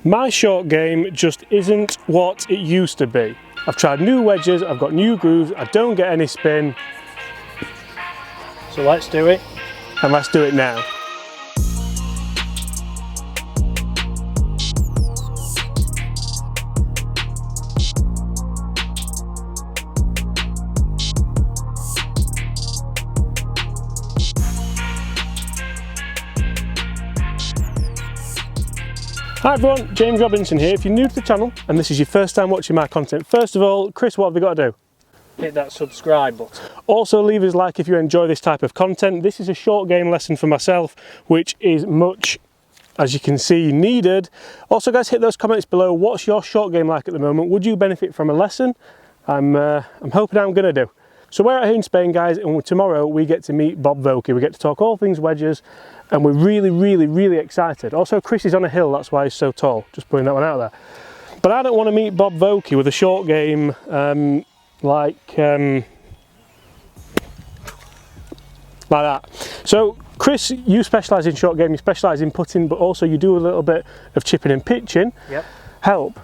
My short game just isn't what it used to be. I've tried new wedges, I've got new grooves, I don't get any spin. So let's do it. And let's do it now. Hi everyone, James Robinson here. If you're new to the channel and this is your first time watching my content, first of all, Chris, what have we got to do? Hit that subscribe button. Also leave us a like if you enjoy this type of content. This is a short game lesson for myself, which is much, as you can see, needed. Also guys, hit those comments below. What's your short game like at the moment? Would you benefit from a lesson? I'm hoping I'm going to do. So we're out here in Spain, guys, and tomorrow we get to meet Bob Vokey. We get to talk all things wedges, and we're really excited. Also, Chris is on a hill, that's why he's so tall. Just putting that one out there. But I don't want to meet Bob Vokey with a short game like that. So, Chris, you specialise in short game, you specialise in putting, but also you do a little bit of chipping and pitching. Yep. Help.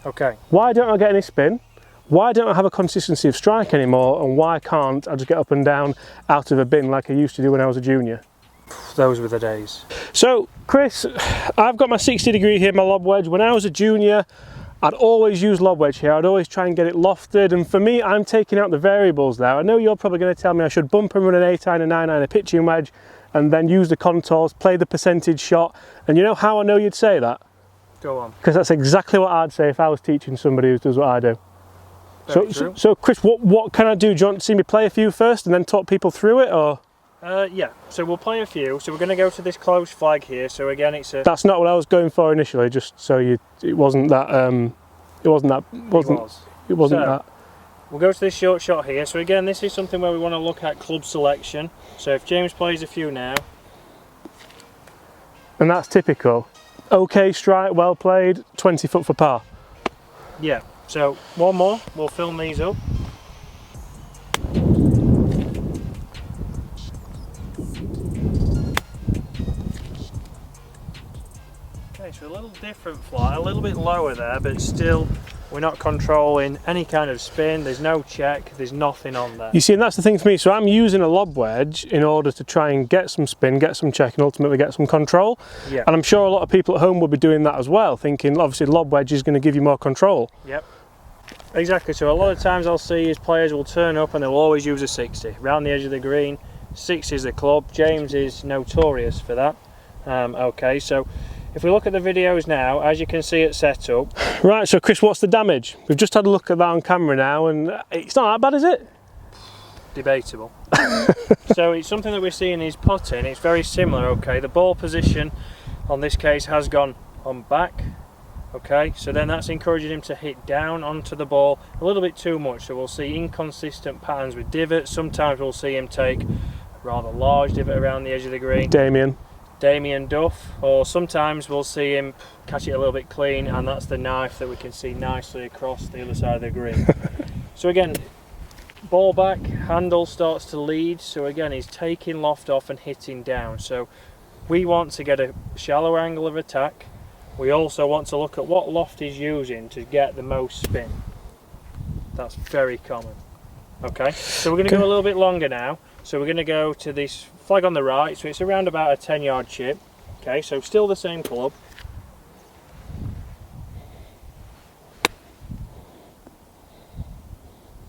Okay. Why don't I get any spin? Why don't I have a consistency of strike anymore, and why can't I just get up and down out of a bin like I used to do when I was a junior? Those were the days. So, Chris, I've got my 60 degree here, my lob wedge. When I was a junior, I'd always use lob wedge here. I'd always try and get it lofted, and for me, I'm taking out the variables now. I know you're probably going to tell me I should bump and run an 8-iron, a 9-iron, a pitching wedge, and then use the contours, play the percentage shot. And you know how I know you'd say that? Go on. Because that's exactly what I'd say if I was teaching somebody who does what I do. So Chris, what can I do? Do you want to see me play a few first and then talk people through it, or? Yeah, so we'll play a few. So we're going to go to this close flag here. So again, it's a... That's not what I was going for initially, just so it wasn't that, We'll go to this short shot here. So again, this is something where we want to look at club selection. So if James plays a few now. And that's typical. Okay strike, well played, 20 foot for par. Yeah. So one more, we'll film these up. Okay, so a little different fly, a little bit lower there, but still we're not controlling any kind of spin, there's no check, there's nothing on there. You see, and that's the thing for me, so I'm using a lob wedge in order to try and get some spin, get some check, and ultimately get some control. Yeah. And I'm sure a lot of people at home will be doing that as well, thinking obviously lob wedge is going to give you more control. Yep. Exactly, so a lot of times I'll see is players will turn up and they'll always use a 60 around the edge of the green. 60 is the club. James is notorious for that. Okay, so if we look at the videos now, as you can see it set up. Right, so Chris, what's the damage? We've just had a look at that on camera now, and it's not that bad, is it? Debatable. So it's something that we're seeing is putting. It's very similar. Okay, the ball position on this case has gone on back. Okay, so then that's encouraging him to hit down onto the ball a little bit too much. So we'll see inconsistent patterns with divots. Sometimes we'll see him take a rather large divot around the edge of the green. Damien Duff. Or sometimes we'll see him catch it a little bit clean, and that's the knife that we can see nicely across the other side of the green. So again, ball back, handle starts to lead. So again, he's taking loft off and hitting down. So we want to get a shallow angle of attack. We also want to look at what loft he's using to get the most spin. That's very common. Okay, so we're going to go a little bit longer now. So we're going to go to this flag on the right, so it's around about a 10-yard chip. Okay, so still the same club.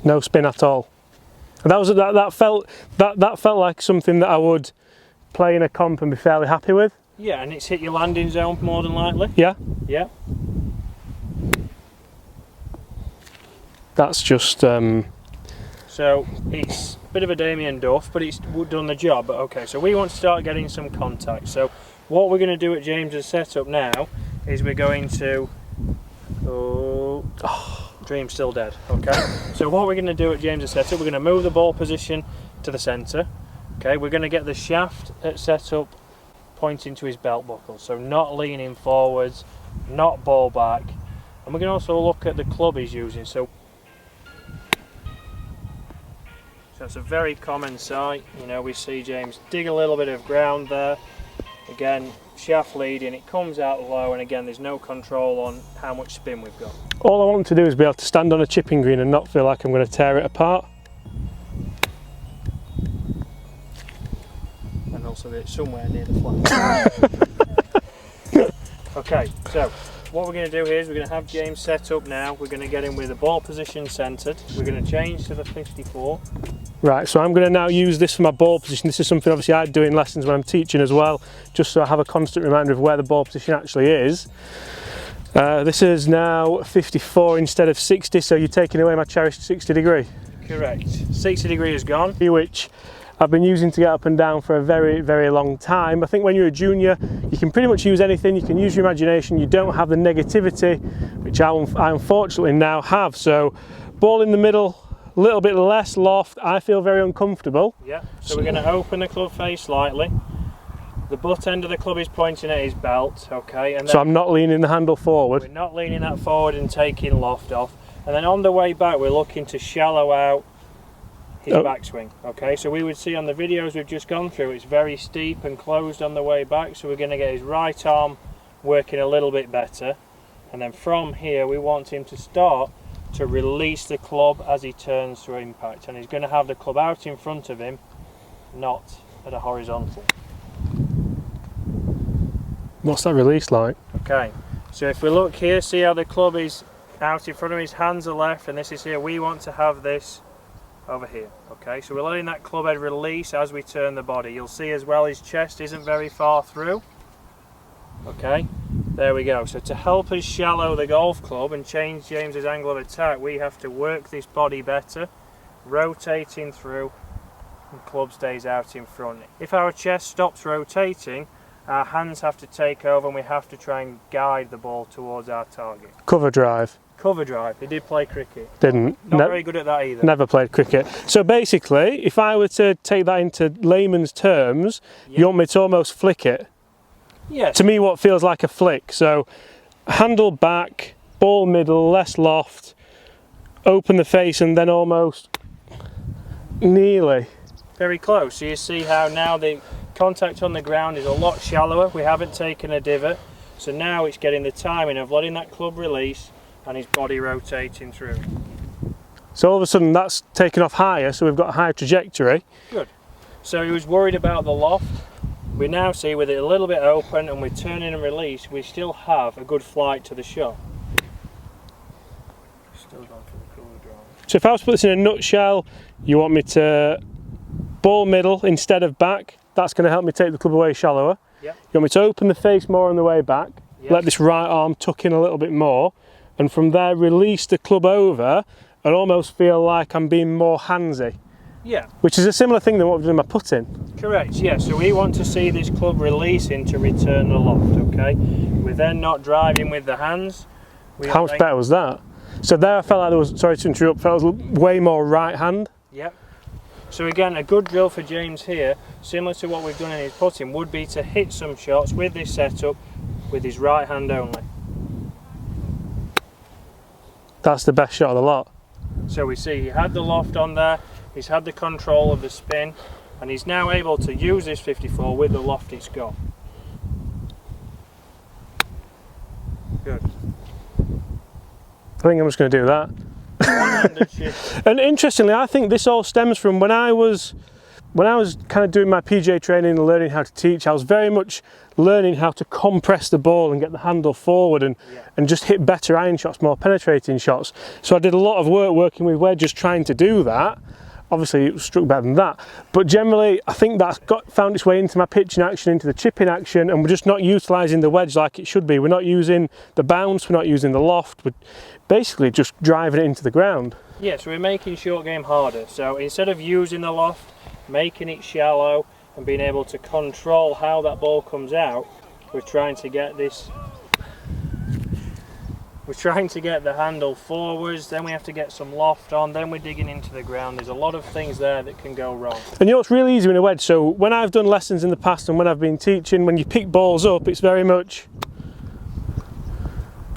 No spin at all. And that felt like something that I would play in a comp and be fairly happy with. Yeah, and it's hit your landing zone more than likely. Yeah. Yeah. That's just... So it's a bit of a Damien Duff, but it's done the job. But okay, so we want to start getting some contact. So what we're going to do at James's setup now is we're going to... Dream's still dead. Okay. So what we're going to do at James's setup, we're going to move the ball position to the centre. Okay, we're going to get the shaft at setup pointing to his belt buckle, so not leaning forwards, not ball back, and we can also look at the club he's using. So it's a very common sight. You know, we see James dig a little bit of ground there. Again, shaft leading, it comes out low, and again there's no control on how much spin we've got. All I want to do is be able to stand on a chipping green and not feel like I'm going to tear it apart. And also it's somewhere near the flat. Okay, so what we're going to do here is we're going to have James set up now. We're going to get him with the ball position centred. We're going to change to the 54. Right, so I'm going to now use this for my ball position. This is something obviously I do in lessons when I'm teaching as well, just so I have a constant reminder of where the ball position actually is. This is now 54 instead of 60, so you're taking away my cherished 60 degree. Correct. 60 degree is gone. Which I've been using to get up and down for a very, very long time. I think when you're a junior, you can pretty much use anything. You can use your imagination. You don't have the negativity, which I unfortunately now have. So ball in the middle, a little bit less loft. I feel very uncomfortable. Yeah, so we're going to open the club face slightly. The butt end of the club is pointing at his belt, okay? And then so I'm not leaning the handle forward. We're not leaning that forward and taking loft off. And then on the way back, we're looking to shallow out his backswing, okay? So we would see on the videos we've just gone through, it's very steep and closed on the way back, so we're going to get his right arm working a little bit better. And then from here, we want him to start to release the club as he turns to impact. And he's going to have the club out in front of him, not at a horizontal. What's that release like? Okay, so if we look here, see how the club is out in front of him, his hands are left, and this is here. We want to have this over here, okay? So we're letting that club head release as we turn the body. You'll see as well his chest isn't very far through. Okay, there we go. So to help us shallow the golf club and change James's angle of attack, we have to work this body better, rotating through, and club stays out in front. If our chest stops rotating, our hands have to take over and we have to try and guide the ball towards our target. Cover drive. Cover drive. He did play cricket. Didn't. Not very good at that either. Never played cricket. So basically, if I were to take that into layman's terms, you want me to almost flick it? Yes. To me, what feels like a flick. So handle back, ball middle, less loft, open the face, and then almost nearly. Very close. So you see how now the contact on the ground is a lot shallower. We haven't taken a divot. So now it's getting the timing of letting that club release and his body rotating through. So all of a sudden that's taken off higher, so we've got a higher trajectory. Good. So he was worried about the loft. We now see with it a little bit open and we're turning and release, we still have a good flight to the shot. Still going for the cover drive. So if I was to put this in a nutshell, you want me to ball middle instead of back. That's going to help me take the club away shallower. Yep. You want me to open the face more on the way back, Yep. let this right arm tuck in a little bit more, and from there release the club over and almost feel like I'm being more handsy. Yeah. Which is a similar thing than what we've done in my putting. Correct, yeah. So we want to see this club releasing to return the loft, okay? We're then not driving with the hands. How much better was that? So there I felt like there was, sorry to interrupt, felt way more right hand. Yep. So again, a good drill for James here, similar to what we've done in his putting, would be to hit some shots with this setup with his right hand only. That's the best shot of the lot. So we see he had the loft on there, he's had the control of the spin, and he's now able to use this 54 with the loft it's got. Good. I think I'm just going to do that. One-handed shift. And interestingly, I think this all stems from when I was kind of doing my PJ training and learning how to teach. I was very much learning how to compress the ball and get the handle forward and just hit better iron shots, more penetrating shots. So I did a lot of work working with wedges trying to do that. Obviously it struck better than that, but generally I think that's found its way into my pitching action, into the chipping action, and we're just not utilising the wedge like it should be. We're not using the bounce, we're not using the loft, we're basically just driving it into the ground. Yeah, so we're making short game harder. So instead of using the loft, making it shallow and being able to control how that ball comes out, we're trying to get this. We're trying to get the handle forwards, then we have to get some loft on, then we're digging into the ground. There's a lot of things there that can go wrong. And you know what's really easy in a wedge? So when I've done lessons in the past and when I've been teaching, when you pick balls up, it's very much,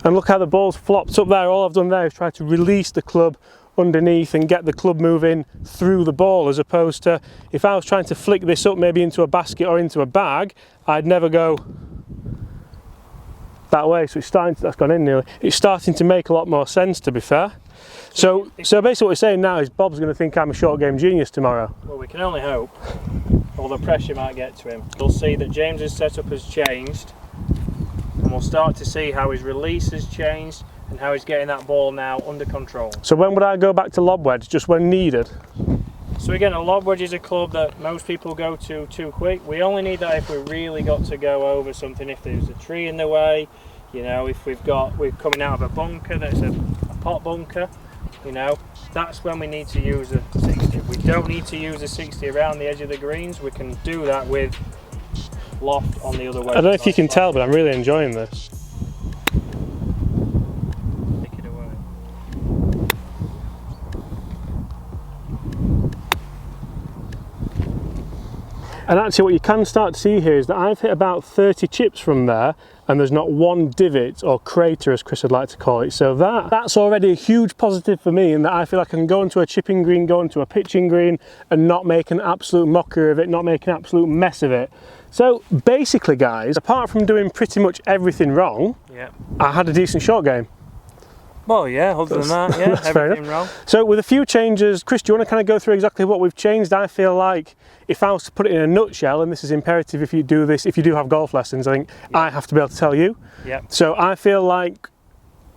and look how the ball's flopped up there. All I've done there is try to release the club underneath and get the club moving through the ball, as opposed to if I was trying to flick this up maybe into a basket or into a bag, I'd never go that way, so it's starting to, that's gone in nearly. It's starting to make a lot more sense, to be fair. So basically what we're saying now is Bob's going to think I'm a short game genius tomorrow. Well, we can only hope, although pressure might get to him. We'll see that James's setup has changed, and we'll start to see how his release has changed and how he's getting that ball now under control. So when would I go back to lob wedge? Just when needed? So again, a lob wedge is a club that most people go to too quick. We only need that if we really got to go over something, if there's a tree in the way, you know, if we're coming out of a bunker that's a pot bunker, you know, that's when we need to use a 60. We don't need to use a 60 around the edge of the greens. We can do that with loft on the other way. I don't know if you can tell, but I'm really enjoying this. Take it away. And actually what you can start to see here is that I've hit about 30 chips from there, and there's not one divot or crater, as Chris would like to call it. So that's already a huge positive for me, in that I feel like I can go into a chipping green, go into a pitching green, and not make an absolute mockery of it, not make an absolute mess of it. So basically guys, apart from doing pretty much everything wrong, yeah, I had a decent short game. Well, yeah, other than that, yeah, everything wrong. So with a few changes, Chris, do you want to kind of go through exactly what we've changed? I feel like if I was to put it in a nutshell, and this is imperative if you do this, if you do have golf lessons, I think I have to be able to tell you. Yeah. So I feel like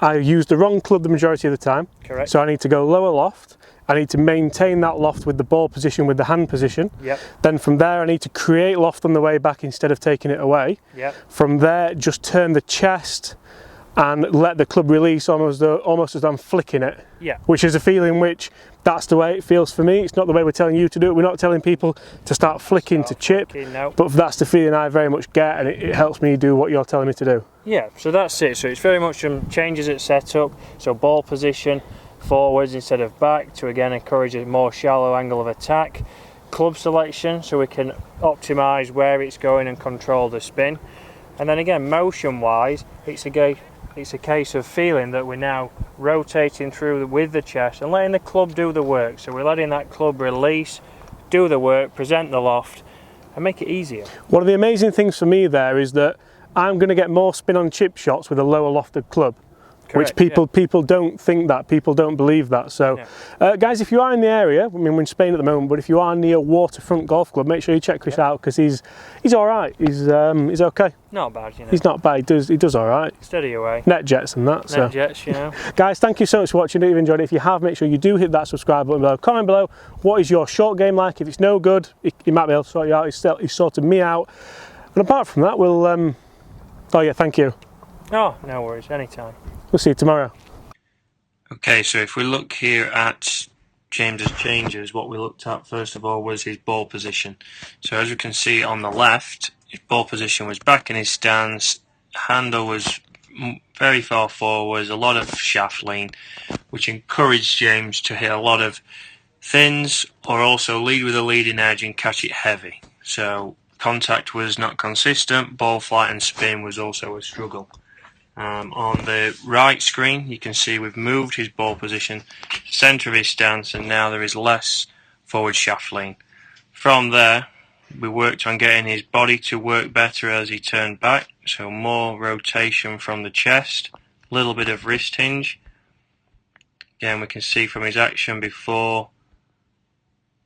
I used the wrong club the majority of the time. Correct. So I need to go lower loft. I need to maintain that loft with the ball position, with the hand position. Yep. Then from there I need to create loft on the way back instead of taking it away. Yep. From there, just turn the chest and let the club release almost as I'm flicking it. Yeah. Which is a feeling which, that's the way it feels for me. It's not the way we're telling you to do it. We're not telling people to start flicking to chip. No. But that's the feeling I very much get, and it helps me do what you're telling me to do. Yeah, so that's it. So it's very much some changes at setup. So ball position, forwards instead of back, to again encourage a more shallow angle of attack. Club selection, so we can optimise where it's going and control the spin. And then again, motion wise, it's a case of feeling that we're now rotating through with the chest and letting the club do the work. So we're letting that club release, do the work, present the loft, and make it easier. One of the amazing things for me there is that I'm going to get more spin on chip shots with a lower lofted club. Correct, which people don't think that, people don't believe that. So guys, if you are in the area, I mean we're in Spain at the moment, but if you are near Waterfront Golf Club, make sure you check Chris out, because he's all right. He's okay. Not bad, you know. He's not bad. He does all right. Steady away. Net jets and that. Net jets, you know. Guys, thank you so much for watching. If you've enjoyed it, if you have, make sure you do hit that subscribe button below. Comment below, what is your short game like? If it's no good, he might be able to sort you out. He's sorted me out. And apart from that, we'll oh yeah, thank you. Oh, no worries, anytime. We'll see you tomorrow. Okay, so if we look here at James's changes, what we looked at first of all was his ball position. So as you can see on the left, his ball position was back in his stance, handle was very far forwards, a lot of shaft lean, which encouraged James to hit a lot of thins or also lead with a leading edge and catch it heavy. So contact was not consistent, ball flight and spin was also a struggle. On the right screen you can see we've moved his ball position to the centre of his stance, and now there is less forward shaft lean. From there we worked on getting his body to work better as he turned back, so more rotation from the chest, a little bit of wrist hinge. Again, we can see from his action before,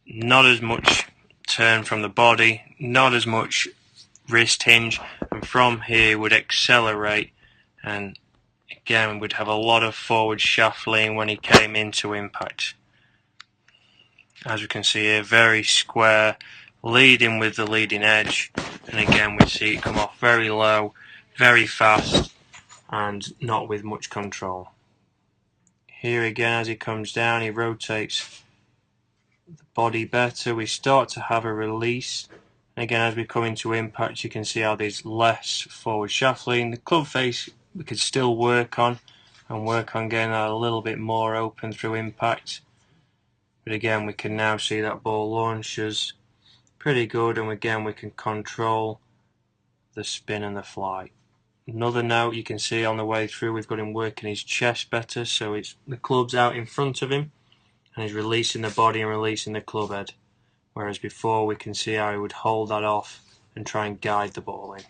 not as much turn from the body, not as much wrist hinge, and from here would accelerate, and again would have a lot of forward shaft lean when he came into impact. As we can see here, very square, leading with the leading edge, and again we see it come off very low, very fast, and not with much control. Here again, as he comes down, he rotates the body better. We start to have a release, and again as we come into impact you can see how there's less forward shaft lean. The club face we could still work on getting that a little bit more open through impact, but again we can now see that ball launches pretty good, and again we can control the spin and the flight. Another note, you can see on the way through we've got him working his chest better, so it's the club's out in front of him and he's releasing the body and releasing the club head, whereas before we can see how he would hold that off and try and guide the ball in.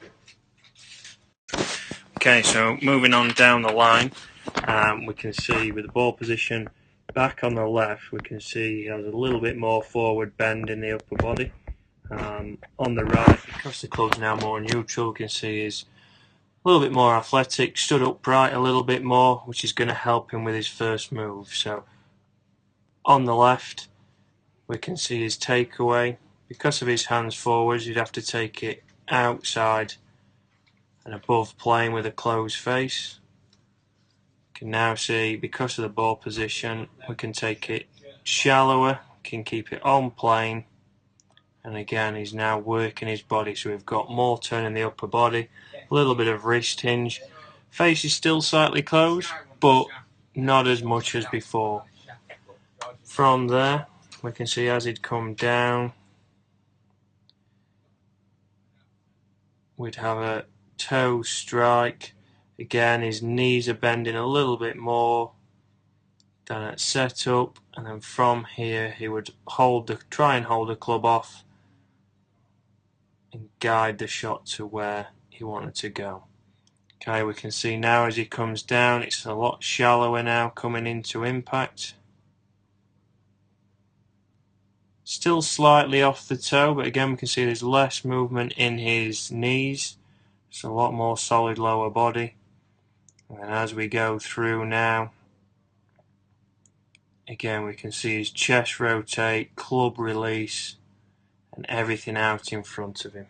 Okay, so moving on down the line, we can see with the ball position back on the left, we can see he has a little bit more forward bend in the upper body. On the right, because the club's now more neutral, we can see he's a little bit more athletic, stood upright a little bit more, which is going to help him with his first move. So on the left, we can see his takeaway. Because of his hands forwards, you'd have to take it outside and above plane with a closed face. You can now see, because of the ball position, we can take it shallower, can keep it on plane, and again he's now working his body, so we've got more turn in the upper body, a little bit of wrist hinge. Face is still slightly closed, but not as much as before. From there, we can see as he'd come down, we'd have a toe strike. Again, his knees are bending a little bit more than at setup, and then from here he would try and hold the club off and guide the shot to where he wanted to go. Okay, we can see now as he comes down, it's a lot shallower now coming into impact. Still slightly off the toe, but again we can see there's less movement in his knees. It's a lot more solid lower body. And as we go through now, again we can see his chest rotate, club release, and everything out in front of him.